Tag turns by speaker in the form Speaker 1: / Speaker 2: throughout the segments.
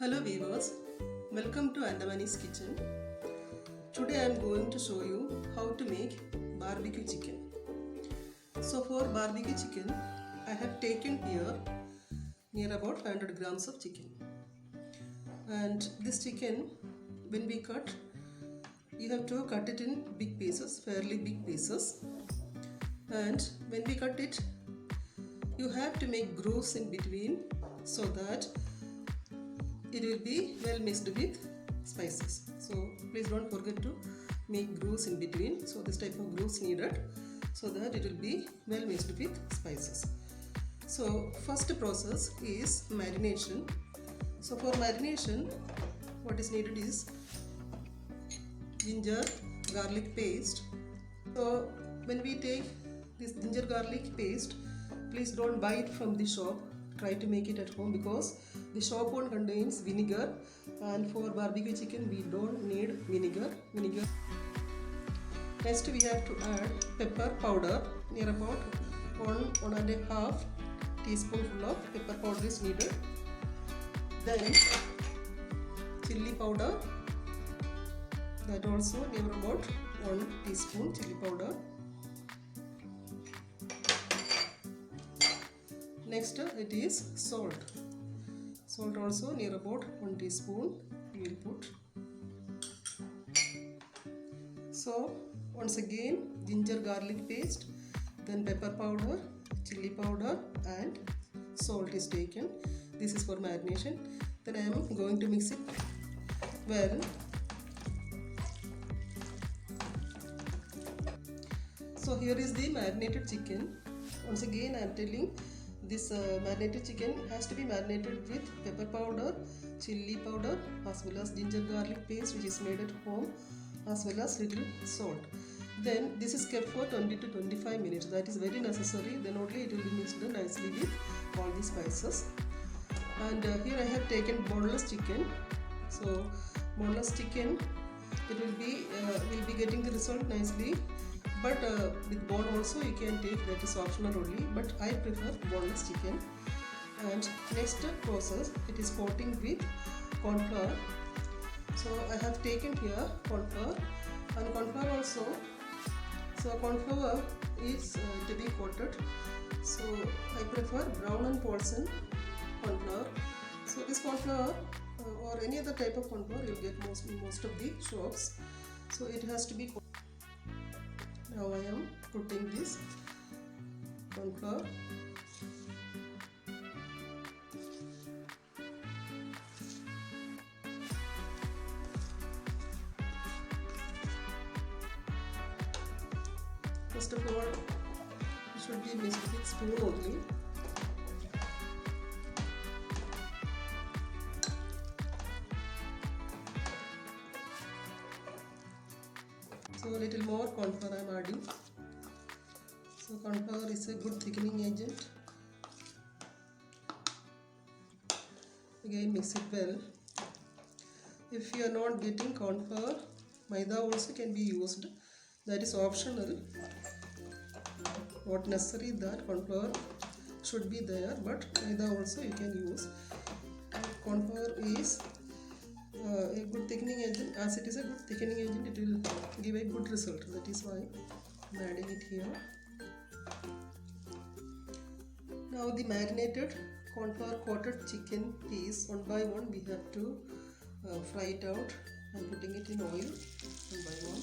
Speaker 1: Hello viewers, welcome to Andamani's Kitchen. Today I am going to show you how to make barbecue chicken. So for barbecue chicken, I have taken here near about 500 grams of chicken. And this chicken, when we cut, you have to cut it in big pieces, fairly big pieces. And when we cut it, you have to make grooves in between so that it will be well mixed with spices. So please don't forget to make grooves in between. So this type of grooves needed so that it will be well mixed with spices. So first process is marination. So for marination, what is needed is ginger garlic paste. So when we take this ginger garlic paste, please don't buy it from the shop. Try to make it at home because the shop one contains vinegar, and for barbecue chicken we don't need vinegar. Next we have to add pepper powder. Near about 1.5 teaspoonful of pepper powder is needed. Then chili powder, that also near about 1 teaspoon chili powder. Next it is salt. Salt also near about 1 teaspoon we will put. So once again ginger garlic paste, then pepper powder, chili powder and salt is taken. This is for marination. Then I am going to mix it well. So here is the marinated chicken. Once again I am telling, this marinated chicken has to be marinated with pepper powder, chili powder as well as ginger garlic paste which is made at home, as well as little salt. Then this is kept for 20 to 25 minutes. That is very necessary. Then only it will be mixed nicely with all the spices. And here I have taken boneless chicken. So boneless chicken, it will be getting the result nicely. But with bone also you can take, that is optional only, but I prefer boneless chicken. And next process, it is coating with corn flour. So I have taken here corn flour, and corn flour also. So corn flour is to be coated. So I prefer Brown and Paulson corn flour. So this corn flour or any other type of corn flour you will get most of the shops. So it has to be coated. Now I am putting this corn flour. First of all, it should be mixed with spoon only. So a little more corn flour I am adding. So corn flour is a good thickening agent. Again mix it well. If you are not getting corn flour, maida also can be used. That is optional. Not necessary that corn flour should be there, but maida also you can use. Corn flour is a good thickening agent. As it is a good thickening agent, it will give a good result. That is why I am adding it here. Now the marinated corn flour coated chicken piece, one by one we have to fry it out. I am putting it in oil one by one.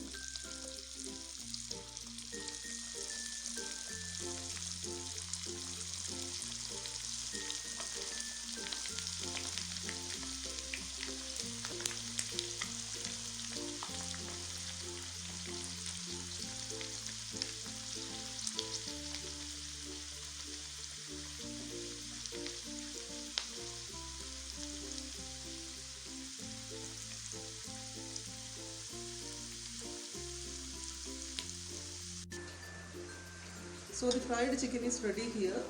Speaker 1: So the fried chicken is ready here.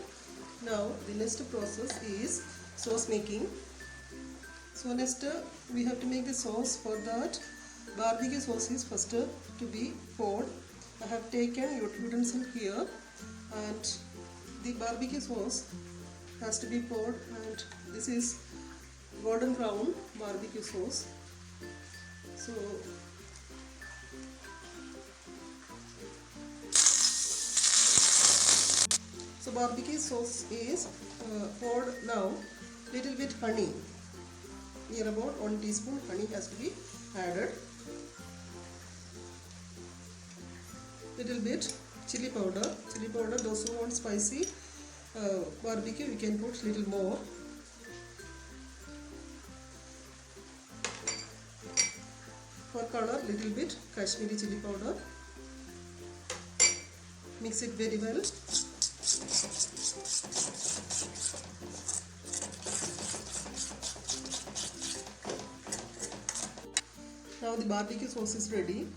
Speaker 1: Now the next process is sauce making. So next we have to make the sauce. For that, barbecue sauce is first to be poured. I have taken utensil here, and the barbecue sauce has to be poured, and this is golden brown barbecue sauce. So barbecue sauce is poured now. Little bit honey, near about 1 teaspoon honey has to be added. Little bit chili powder. Those who want spicy barbecue, you can put little more. For color, little bit Kashmiri chili powder. Mix it very well. Now the barbecue sauce is ready.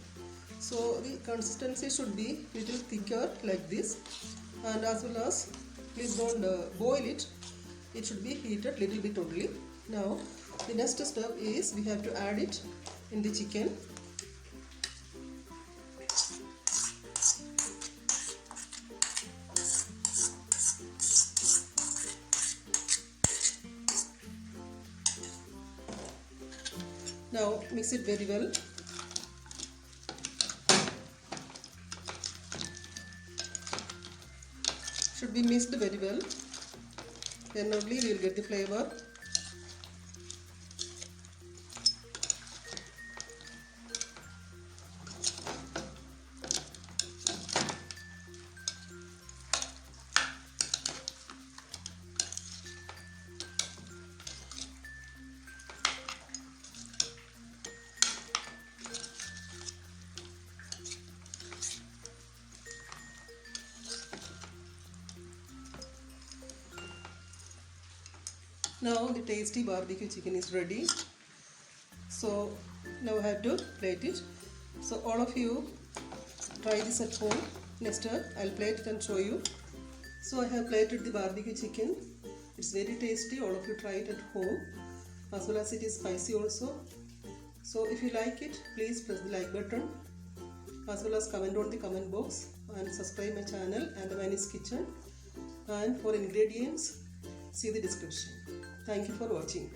Speaker 1: So the consistency should be little thicker like this, and as well as please don't boil it. It should be heated little bit only. Now the next step is we have to add it in the chicken. Now mix it very well. Should be mixed very well. Then only we will get the flavor. Now the tasty barbecue chicken is ready. So now I have to plate it. So all of you try this at home. Next time I'll plate it and show you. So I have plated the barbecue chicken. It's very tasty. All of you try it at home. As well as it is spicy also. So if you like it, please press the like button. As well as comment on the comment box. And subscribe my channel Andamani's Kitchen. And for ingredients, see the description. Thank you for watching.